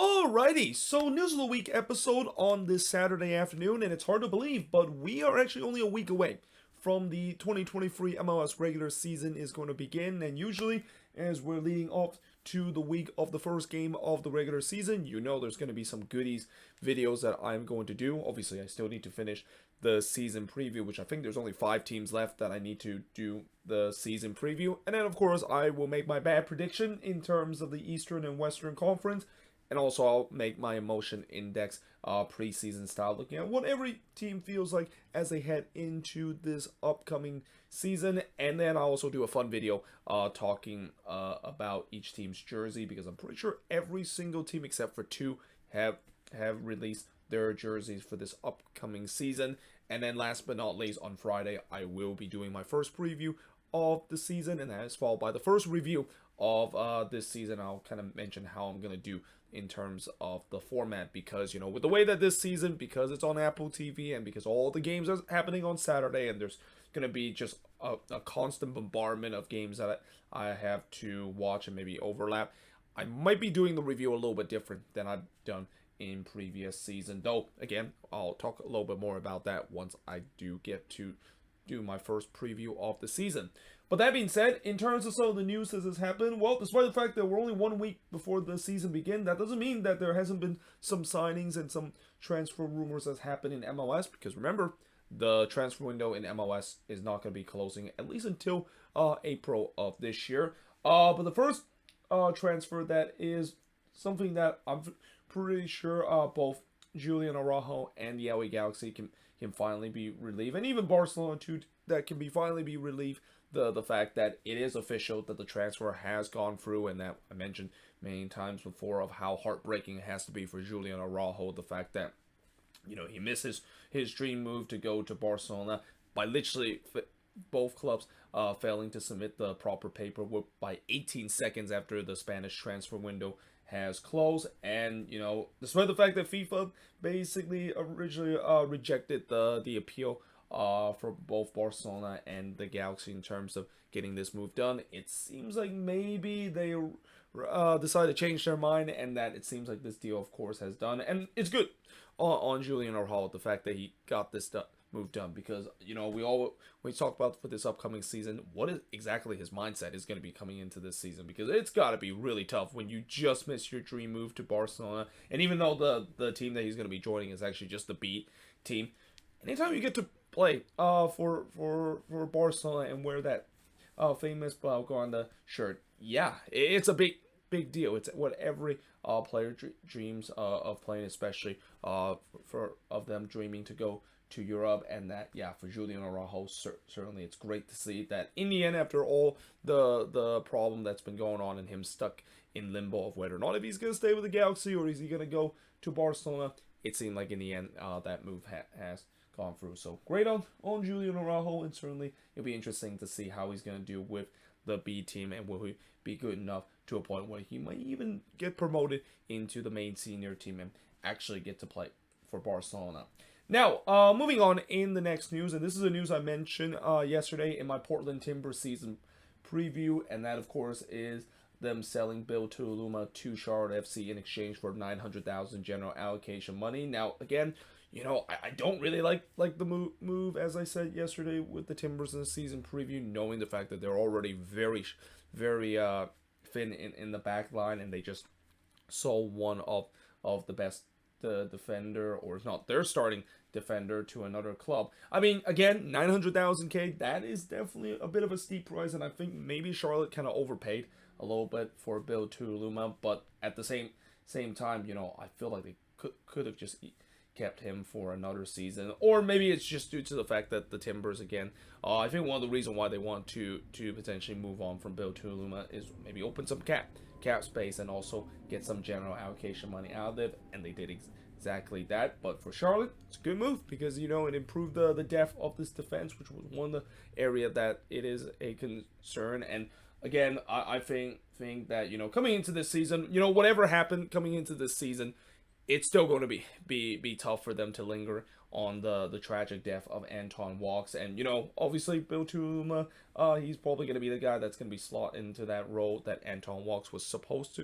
Alrighty, so News of the Week episode on this Saturday afternoon, and it's hard to believe, but we are actually only a week away from the 2023 MLS regular season is going to begin, and usually, as we're leading up to the week of the first game of the regular season, you know there's going to be some goodies videos that I'm going to do. Obviously, I still need to finish the season preview, which I think there's only 5 teams left that I need to do the season preview, and then of course I will make my bad prediction in terms of the Eastern and Western Conference. And also, I'll make my emotion index preseason style, looking at what every team feels like as they head into this upcoming season. And then I'll also do a fun video talking about each team's jersey, because I'm pretty sure every single team except for 2 have released their jerseys for this upcoming season. And then last but not least, on Friday, I will be doing my first preview of the season, and that is followed by the first review of this season. I'll kind of mention how I'm going to do in terms of the format, because, you know, with the way that this season, because it's on Apple TV and because all the games are happening on Saturday, and there's going to be just a constant bombardment of games that I have to watch and maybe overlap, I might be doing the review a little bit different than I've done in previous season, though again I'll talk a little bit more about that once I do get to do my first preview of the season. But that being said, in terms of some of the news that has happened, well, despite the fact that we're only 1 week before the season begins, that doesn't mean that there hasn't been some signings and some transfer rumors that's happened in MLS, because remember, the transfer window in MLS is not going to be closing at least until April of this year. But the first transfer that is something that I'm pretty sure both Julian Araujo and the LA Galaxy can finally be relieved, and even Barcelona too, that can finally be relieved. The fact that it is official that the transfer has gone through, and that I mentioned many times before of how heartbreaking it has to be for Julian Araujo. The fact that, you know, he misses his dream move to go to Barcelona by literally both clubs failing to submit the proper paperwork by 18 seconds after the Spanish transfer window has closed. And, you know, despite the fact that FIFA basically originally rejected the appeal for both Barcelona and the Galaxy in terms of getting this move done, it seems like maybe they decided to change their mind, and that it seems like this deal, of course, has done. And it's good on Julian Araujo, the fact that he got this move done, because, you know, we talk about for this upcoming season, what is exactly his mindset is going to be coming into this season, because it's got to be really tough when you just miss your dream move to Barcelona. And even though the team that he's going to be joining is actually just the B team, anytime you get to play for Barcelona and wear that famous Blaugrana shirt, yeah, it's a big deal. It's what every player dreams of playing, especially for them dreaming to go to Europe. And that, yeah, for Julian Araujo, certainly it's great to see that in the end, after all the problem that's been going on and him stuck in limbo of whether or not if he's going to stay with the Galaxy or is he going to go to Barcelona, it seemed like in the end that move has gone through. So great on Julian Araujo, and certainly it'll be interesting to see how he's going to do with the B team, and will he be good enough to a point where he might even get promoted into the main senior team and actually get to play for Barcelona. Now, moving on in the next news, and this is a news I mentioned yesterday in my Portland Timbers season preview, and that of course is them selling Bill Tuiluma to Charlotte FC in exchange for $900,000 general allocation money. Now, again, you know, I don't really like the move, as I said yesterday with the Timbers in the season preview, knowing the fact that they're already very thin in the back line, and they just sold one of the best defender, or it's not their starting defender, to another club. I mean, again, $900,000, that is definitely a bit of a steep price, and I think maybe Charlotte kind of overpaid a little bit for Bill Tuiluma, but at the same time, you know, I feel like they could have just kept him for another season, or maybe it's just due to the fact that the Timbers, again, I think one of the reasons why they want to potentially move on from Bill Tuiluma is maybe open some cap space and also get some general allocation money out of it, and they did exactly that. But for Charlotte, it's a good move, because, you know, it improved the depth of this defense, which was one of the area that it is a concern. And again, I think that, you know, coming into this season, you know, whatever happened coming into this season, it's still going to be tough for them to linger on the tragic death of Anton Walkes. And, you know, obviously Bill Tuiluma, he's probably going to be the guy that's going to be slot into that role that Anton Walkes was supposed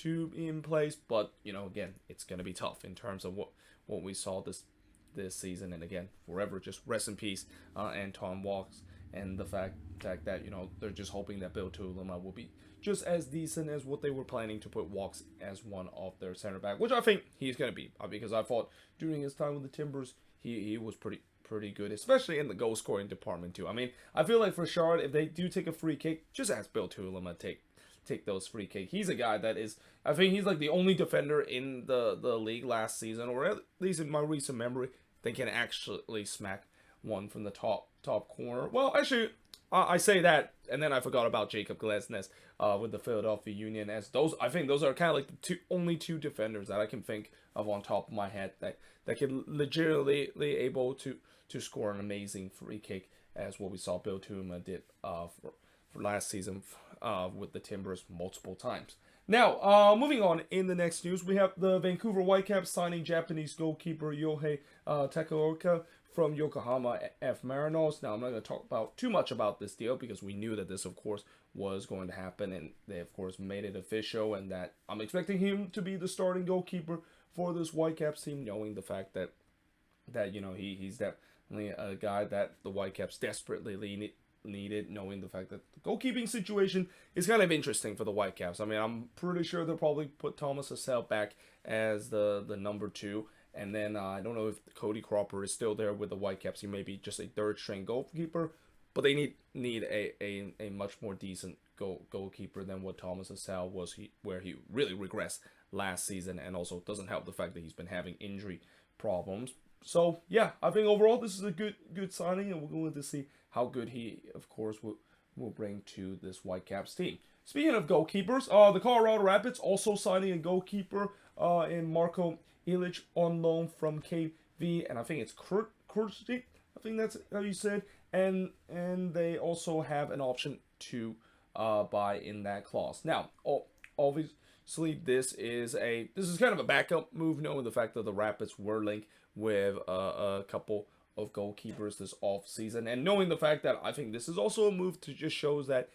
in place. But again, it's gonna be tough in terms of what we saw this season. And again, forever just rest in peace, Anton Walks, and the fact that they're just hoping that Bill Tulima will be just as decent as what they were planning to put Walks as one of their center back, which I think he's gonna be, because I thought during his time with the Timbers he was pretty good, especially in the goal scoring department too. I mean, I feel like for Charlotte, if they do take a free kick, just ask Bill Tulima take those free kick. He's a guy that is, I think he's like the only defender in the league last season, or at least in my recent memory, that can actually smack one from the top corner. Well, actually, I say that, and then I forgot about Jacob Glesnes with the Philadelphia Union, as I think those are kind of like the only two defenders that I can think of on top of my head that can legitimately able to score an amazing free kick, as what we saw Bill Tulima did for last season with the Timbers multiple times. Now, moving on in the next news, we have the Vancouver Whitecaps signing Japanese goalkeeper Yohei Takaoka from Yokohama F. Marinos. Now, I'm not going to talk too much about this deal, because we knew that this, of course, was going to happen, and they, of course, made it official, and that I'm expecting him to be the starting goalkeeper for this Whitecaps team, knowing the fact that he's definitely a guy that the Whitecaps desperately needed, knowing the fact that the goalkeeping situation is kind of interesting for the Whitecaps. I mean, I'm pretty sure they'll probably put Thomas Hassel back as the number 2, and then I don't know if Cody Cropper is still there with the Whitecaps. He may be just a third string goalkeeper, but they need a much more decent goalkeeper than what Thomas Hassel was, where he really regressed last season, and also doesn't help the fact that he's been having injury problems. So yeah, I think overall this is a good signing, and we're going to see how good he, of course, will bring to this Whitecaps team. Speaking of goalkeepers, the Colorado Rapids also signing a goalkeeper in Marco Ilic on loan from KV, and I think it's Kurtic, I think that's how you said, and they also have an option to buy in that clause. Now, obviously, this is kind of a backup move, knowing the fact that the Rapids were linked with a couple of goalkeepers this off season, and knowing the fact that I think this is also a move to just shows that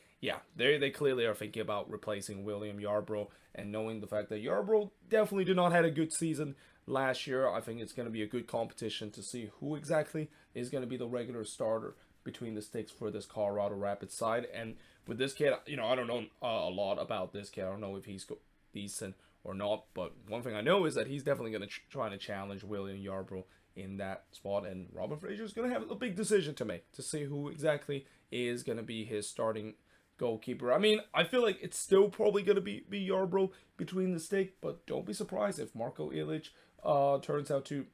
they clearly are thinking about replacing William Yarbrough, and knowing the fact that Yarbrough definitely did not have a good season last year, I think it's going to be a good competition to see who exactly is going to be the regular starter between the sticks for this Colorado Rapids side. And with this kid, I don't know a lot about this kid. I don't know if he's decent or not, but one thing I know is that he's definitely going to try to challenge William Yarbrough in that spot, and Robin Fraser is going to have a big decision to make to see who exactly is going to be his starting goalkeeper. I mean, I feel like it's still probably going to be Yarbrough between the stick, but don't be surprised if Marco Ilic turns out to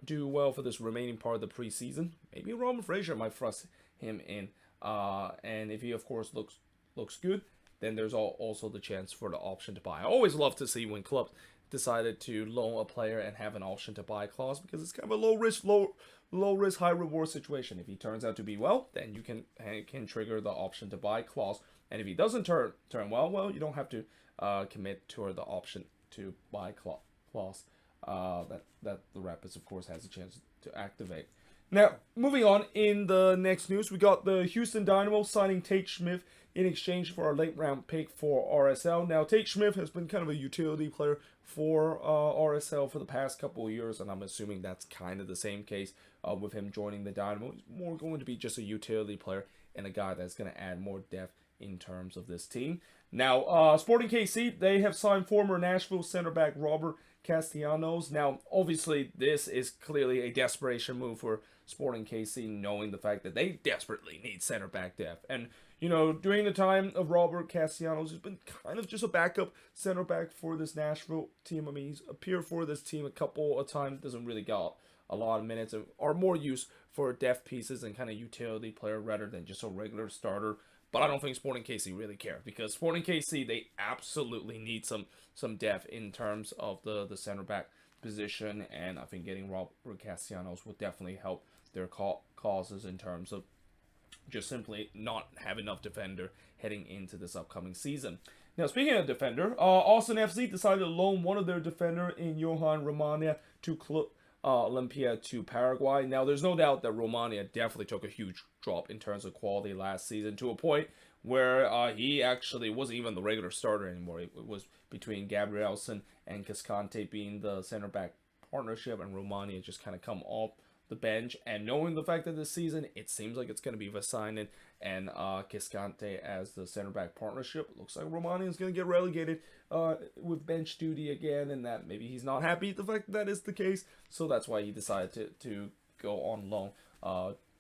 do well for this remaining part of the preseason. Maybe Robin Fraser might thrust him in, and if he, of course, looks good, then there's also the chance for the option to buy. I always love to see when clubs decided to loan a player and have an option to buy clause, because it's kind of a low risk, high reward situation. If he turns out to be well, then you can trigger the option to buy clause, and if he doesn't turn well, you don't have to commit to the option to buy clause that the Rapids, of course, has a chance to activate. Now, moving on in the next news, we got the Houston Dynamo signing Tate Smith in exchange for a late-round pick for RSL. Now, Tate Smith has been kind of a utility player for RSL for the past couple of years, and I'm assuming that's kind of the same case with him joining the Dynamo. He's more going to be just a utility player and a guy that's going to add more depth in terms of this team. Now, Sporting KC, they have signed former Nashville center back Robert Castellanos. Now, obviously, this is clearly a desperation move for Sporting KC, knowing the fact that they desperately need center back depth. And, during the time of Robert Castellanos, he's been kind of just a backup center back for this Nashville team. I mean, he's appeared for this team a couple of times, doesn't really got a lot of minutes, and are more used for depth pieces and kind of utility player rather than just a regular starter. But I don't think Sporting KC really care, because Sporting KC, they absolutely need some depth in terms of the center back position, and I think getting Robert Castellanos will definitely help their causes in terms of just simply not have enough defender heading into this upcoming season. Now, speaking of defender, Austin FC decided to loan one of their defender in Johan Romania to Club Olympia to Paraguay. Now, there's no doubt that Romania definitely took a huge drop in terms of quality last season, to a point where he actually wasn't even the regular starter anymore. It was between Gabrielson and Cascante being the center back partnership, and Romania just kind of come off the bench. And knowing the fact that this season it seems like it's going to be Vasainen and Cascante as the center back partnership, it looks like Romania is going to get relegated with bench duty again, and that maybe he's not happy with the fact that is the case. So that's why he decided to go on loan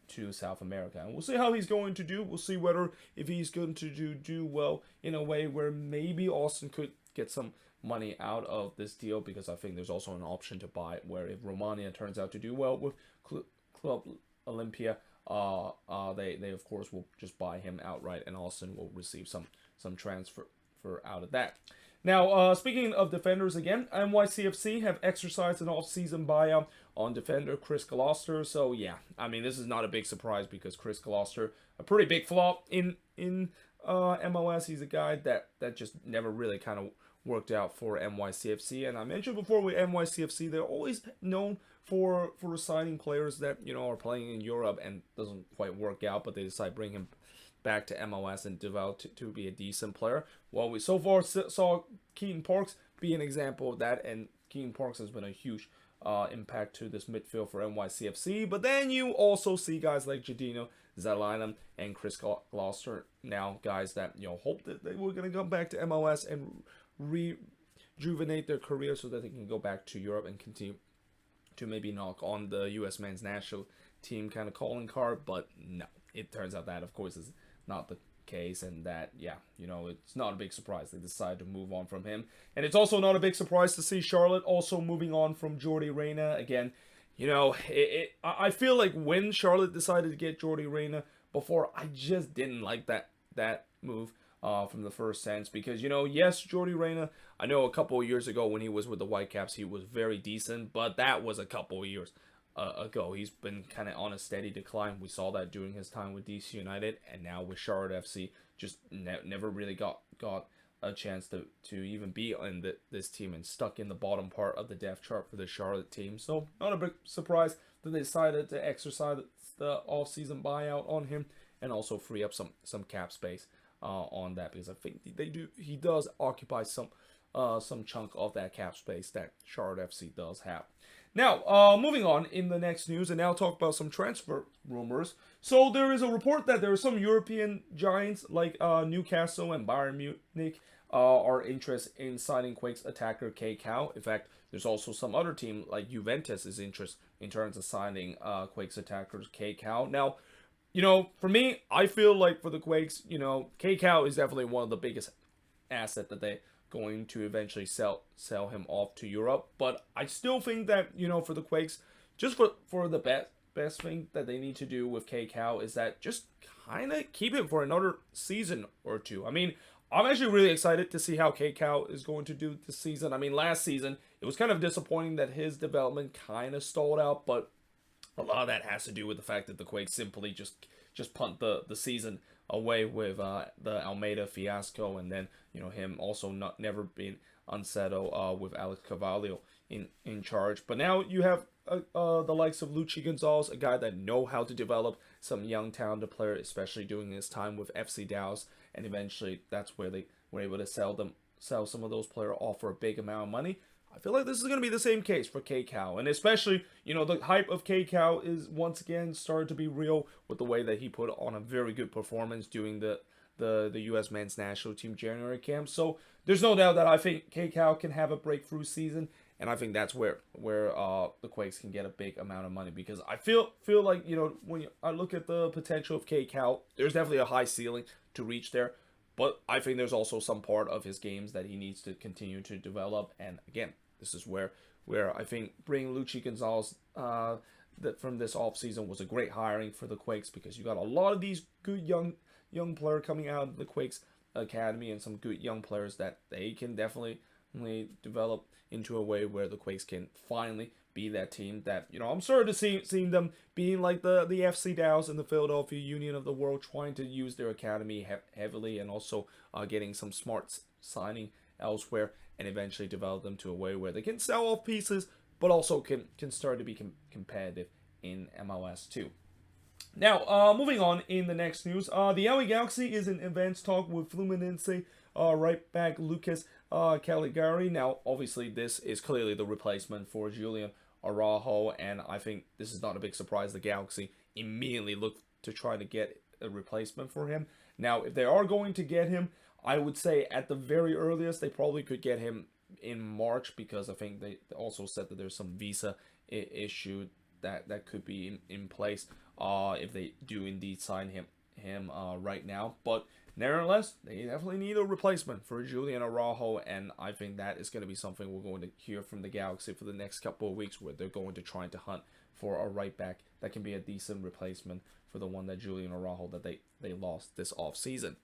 to South America, and we'll see how he's going to do. We'll see whether if he's going to do well in a way where maybe Austin could get some money out of this deal, because I think there's also an option to buy where if Romania turns out to do well with Club Olympia, they of course will just buy him outright, and Austin will receive some transfer out of that. Now, speaking of defenders again, NYCFC have exercised an off-season buyout on defender Chris Gloucester. So yeah, I mean, this is not a big surprise because Chris Gloucester, a pretty big flop in MLS. He's a guy that just never really kind of worked out for NYCFC. And I mentioned before with NYCFC, they're always known for signing players that, you know, are playing in Europe and doesn't quite work out, but they decide to bring him back to MLS and develop to be a decent player. Well, we so far saw Keaton Parks be an example of that, and Keaton Parks has been a huge impact to this midfield for NYCFC. But then you also see guys like Jadino Zalainem and Chris Gloucester, now guys that, you know, hope that they were going to come back to MLS and rejuvenate their career so that they can go back to Europe and continue to maybe knock on the U.S. men's national team kind of calling card. But no, it turns out that, of course, is not the case, and that, yeah, you know, it's not a big surprise they decided to move on from him. And it's also not a big surprise to see Charlotte also moving on from Jordi Reyna. Again, you know, I feel like when Charlotte decided to get Jordi Reyna before, I just didn't like that move from the first sense, because, you know, yes, Jordi Reyna, I know a couple of years ago when he was with the Whitecaps, he was very decent, but that was a couple of years ago. He's been kind of on a steady decline. We saw that during his time with DC United, and now with Charlotte FC, just never really got a chance to even be in this team, and stuck in the bottom part of the depth chart for the Charlotte team. So not a big surprise that they decided to exercise the off-season buyout on him, and also free up some cap space on that, because I think he does occupy some chunk of that cap space that Charlotte FC does have. Now, moving on in the next news, and now talk about some transfer rumors. So there is a report that there are some European giants like Newcastle and Bayern Munich are interested in signing Quakes attacker K Cow. In fact, there's also some other team like Juventus is interested in terms of signing Quakes attackers K Cow. Now, you know, for me, I feel like for the Quakes, you know, K Cow is definitely one of the biggest asset that they going to eventually sell him off to Europe. But I still think that, you know, for the Quakes, just for the best thing that they need to do with K Cow is that just kind of keep him for another season or two. I mean, I'm actually really excited to see how K Cow is going to do this season. I mean, last season, it was kind of disappointing that his development kind of stalled out, but a lot of that has to do with the fact that the Quakes simply just punt the season away with the Almeida fiasco, and then, you know, him also never being unsettled with Alex Carvalho in charge. But now you have the likes of Luchi Gonzalez, a guy that know how to develop some young talented player, especially during his time with FC Dallas, and eventually that's where they were able to sell some of those players off for a big amount of money. I feel like this is going to be the same case for K Cow, and especially, you know, the hype of K Cow is once again started to be real with the way that he put on a very good performance during the U.S. men's national team January camp. So there's no doubt that I think K Cow can have a breakthrough season, and I think that's where the Quakes can get a big amount of money, because I feel like, you know, when I look at the potential of K Cow, there's definitely a high ceiling to reach there. But I think there's also some part of his games that he needs to continue to develop. And again, this is where I think bringing Luchi Gonzalez from this offseason was a great hiring for the Quakes, because you got a lot of these good young players coming out of the Quakes academy, and some good young players that they can definitely develop into a way where the Quakes can finally be that team that, you know, I'm sorry to seeing them being like the FC Dallas and the Philadelphia Union of the world, trying to use their academy heavily, and also getting some smart signing elsewhere, and eventually develop them to a way where they can sell off pieces, but also can start to be competitive in MLS too. Now, moving on in the next news, the LA Galaxy is in advanced talk with Fluminense right back Lucas Caligari. Now, obviously, this is clearly the replacement for Julian Araujo, and I think this is not a big surprise. The Galaxy immediately looked to try to get a replacement for him. Now, if they are going to get him, I would say at the very earliest, they probably could get him in March, because I think they also said that there's some visa issue that could be in place if they do indeed sign him right now. But nevertheless, they definitely need a replacement for Julian Araujo, and I think that is going to be something we're going to hear from the Galaxy for the next couple of weeks, where they're going to try to hunt for a right back that can be a decent replacement for the one that Julian Araujo that they lost this offseason.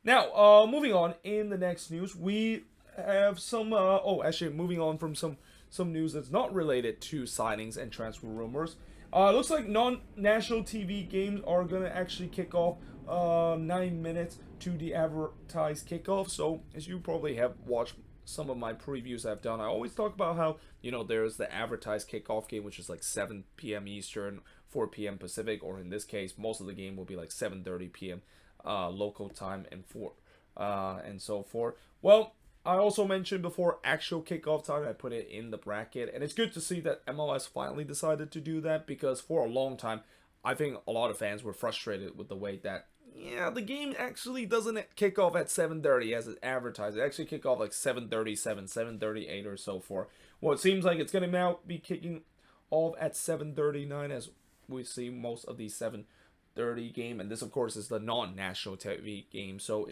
Now, moving on in the next news, we have some. Moving on from some news that's not related to signings and transfer rumors. Looks like non-national TV games are gonna actually kick off 9 minutes to the advertised kickoff. So, as you probably have watched some of my previews I've done, I always talk about how, there's the advertised kickoff game, which is like 7 p.m. Eastern, 4 p.m. Pacific, or in this case, most of the game will be like 7:30 p.m. Local time and so forth. Well, I also mentioned before actual kickoff time. I put it in the bracket, and it's good to see that MLS finally decided to do that, because for a long time, I think a lot of fans were frustrated with the way that, the game actually doesn't kick off at 7:30 as it's advertised. It actually kick off like 7:37, 7:38 or so forth. Well, it seems like it's going to now be kicking off at 7:39, as we see most of these 7:30 game, and this of course is the non-national TV game, so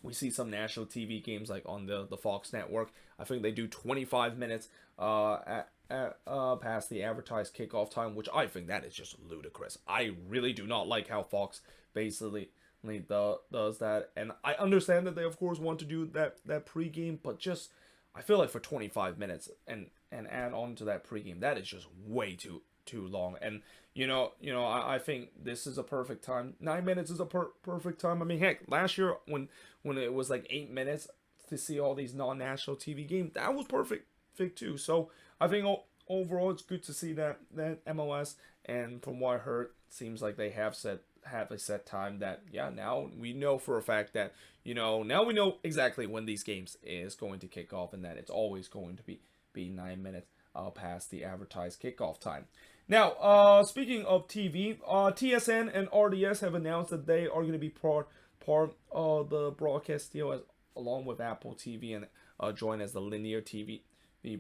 we see some national TV games like on the Fox network. I think they do 25 minutes past the advertised kickoff time, which I think that is just ludicrous. I really do not like how Fox basically does that, and I understand that they of course want to do that pregame, but just I feel like for 25 minutes and add on to that pregame, that is just way too long. And I think this is a perfect time. 9 minutes is a perfect time. I mean, heck, last year when it was like 8 minutes to see all these non-national TV games, that was perfect too. So I think overall it's good to see that MLS, and from what I heard, seems like they have a set time that, now we know for a fact that, now we know exactly when these games is going to kick off, and that it's always going to be 9 minutes past the advertised kickoff time. Now, speaking of TV, TSN and RDS have announced that they are going to be part of the broadcast deal along with Apple TV, and join as the linear TV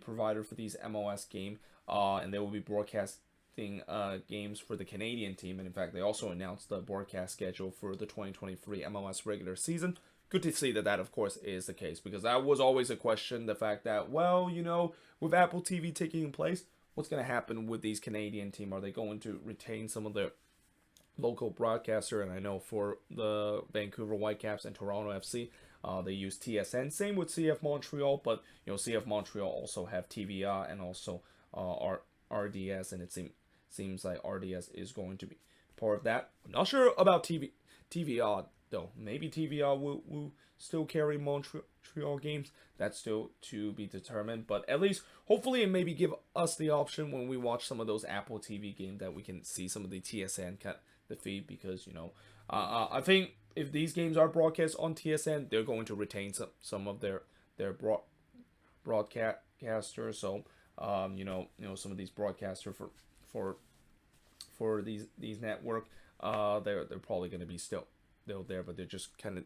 provider for these MLS games, and they will be broadcasting games for the Canadian team. And in fact, they also announced the broadcast schedule for the 2023 MLS regular season. Good to see that of course is the case, because that was always a question, the fact that, with Apple TV taking place, what's going to happen with these Canadian team? Are they going to retain some of their local broadcaster? And I know for the Vancouver Whitecaps and Toronto FC, they use TSN. Same with CF Montreal, but CF Montreal also have TVA and also RDS, and it seems like RDS is going to be part of that. I'm not sure about TVA though. Maybe TVA will still carry Montreal games. That's still to be determined, but at least hopefully it maybe give us the option when we watch some of those Apple TV games that we can see some of the TSN the feed, because I think if these games are broadcast on TSN, they're going to retain some of their broadcasters. So some of these broadcasters for these network, they're probably going to be still there, but they're just kind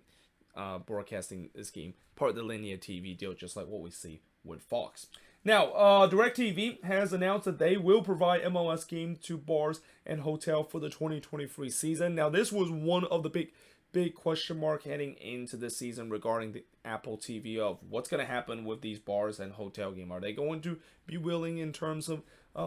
of broadcasting this game part of the linear TV deal, just like what we see with Fox. Now, DirecTV has announced that they will provide MLS games to bars and hotel for the 2023 season. Now, this was one of the big question mark heading into this season regarding the Apple TV of what's going to happen with these bars and hotel game. Are they going to be willing in terms of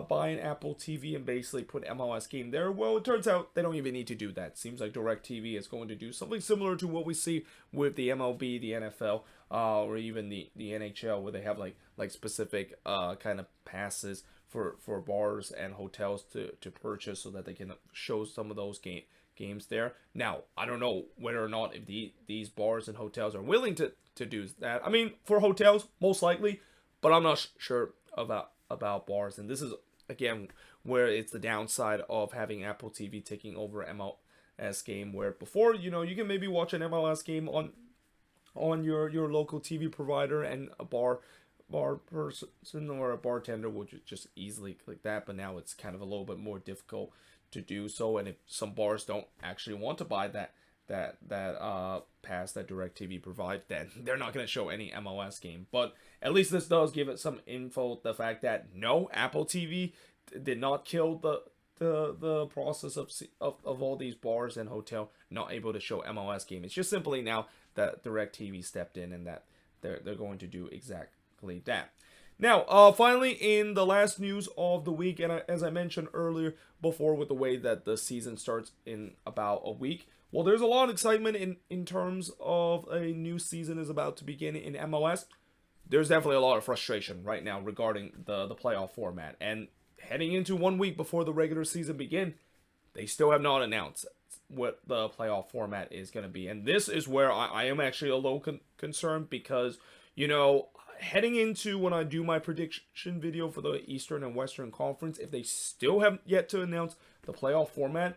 buying Apple TV and basically put MLS game there? Well, it turns out they don't even need to do that. Seems like DirecTV is going to do something similar to what we see with the MLB, the NFL, or even the NHL, where they have like specific kind of passes for bars and hotels to purchase, so that they can show some of those games there. Now, I don't know whether or not if these bars and hotels are willing to do that. I mean, for hotels, most likely, but I'm not sure about bars. And this is again, where it's the downside of having Apple TV taking over MLS game, where before, you know, you can maybe watch an MLS game on your local TV provider, and a bar person or a bartender would just easily click that. But now it's kind of a little bit more difficult to do so, and if some bars don't actually want to buy that pass that DirecTV provides, then they're not going to show any MLS game. But at least this does give it some info, the fact that no, Apple TV did not kill the process of all these bars and hotel not able to show MLS game. It's just simply now that DirecTV stepped in, and that they're going to do exactly that. Now, finally, in the last news of the week, and as I mentioned earlier before, with the way that the season starts in about a week, well, there's a lot of excitement in terms of a new season is about to begin in MLS. There's definitely a lot of frustration right now regarding the playoff format. And heading into 1 week before the regular season begin, they still have not announced what the playoff format is going to be. And this is where I am actually a little concerned, because, you know, heading into when I do my prediction video for the Eastern and Western Conference, if they still have yet to announce the playoff format,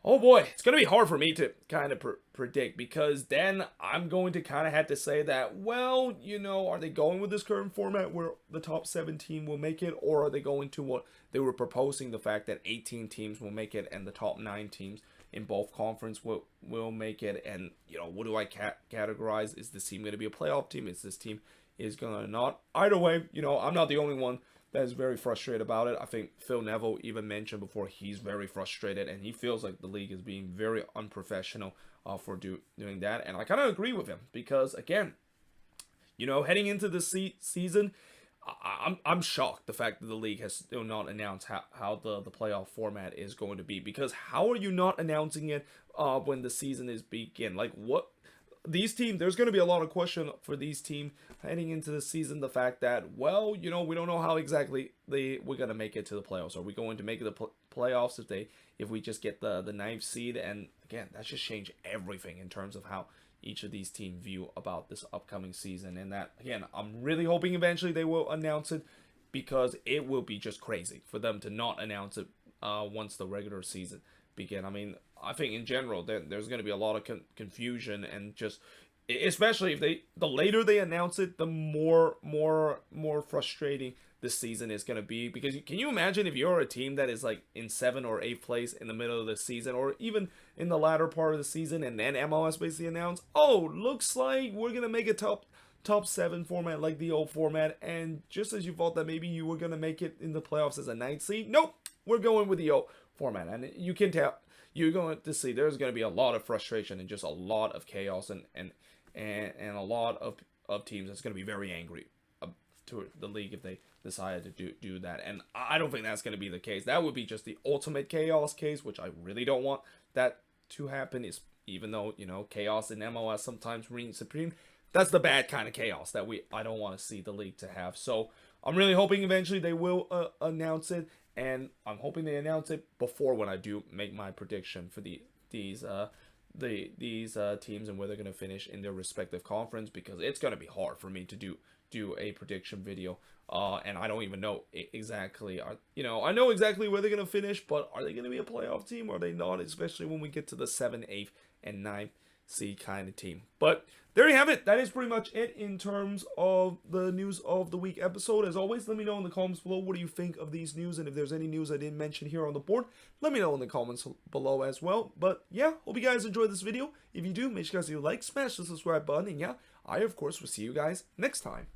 oh boy, it's going to be hard for me to kind of predict, because then I'm going to kind of have to say that, well, you know, are they going with this current format where the top 7 team will make it, or are they going to what they were proposing, the fact that 18 teams will make it and the top 9 teams in both conference will make it? And, you know, what do I categorize? Is this team going to be a playoff team? Is this team is going to not? Either way, you know, I'm not the only one that is very frustrated about it. I think Phil Neville even mentioned before he's very frustrated, and he feels like the league is being very unprofessional for doing that. And I kind of agree with him, because, again, you know, heading into the season, I'm shocked the fact that the league has still not announced how the playoff format is going to be. Because how are you not announcing it when the season is begin? Like, what? These teams, there's going to be a lot of question for these teams heading into the season. The fact that, well, you know, we don't know how exactly we're going to make it to the playoffs. Are we going to make it the playoffs if we just get the 9th seed? And again, that's just changed everything in terms of how each of these teams view about this upcoming season. And that, again, I'm really hoping eventually they will announce it, because it will be just crazy for them to not announce it once the regular season begin. I mean, I think in general there's going to be a lot of confusion, and just especially if the later they announce it, the more frustrating this season is going to be. Because can you imagine if you're a team that is like in 7th or 8th place in the middle of the season, or even in the latter part of the season, and then MLS basically announce, oh, looks like we're going to make a top 7 format like the old format, and just as you thought that maybe you were going to make it in the playoffs as a 9th seed, nope, we're going with the old format. And you can tell, you're going to see there's going to be a lot of frustration and just a lot of chaos, and a lot of teams that's going to be very angry to the league if they decided to do that. And I don't think that's going to be the case. That would be just the ultimate chaos case, which I really don't want that to happen. Is even though, you know, chaos in MLS sometimes reigns supreme, that's the bad kind of chaos that I don't want to see the league to have. So I'm really hoping eventually they will announce it, and I'm hoping they announce it before when I do make my prediction for these teams and where they're going to finish in their respective conference, because it's going to be hard for me to do a prediction video, and I don't even know exactly. I know exactly where they're going to finish, but are they going to be a playoff team, or are they not? Especially when we get to the 7th, 8th, and 9th seed kind of team. But there you have it. That is pretty much it in terms of the news of the week episode. As always, let me know in the comments below what do you think of these news, and if there's any news I didn't mention here on the board, let me know in the comments below as well. But yeah, hope you guys enjoyed this video. If you do, make sure you guys like, smash the subscribe button, and yeah, I of course will see you guys next time.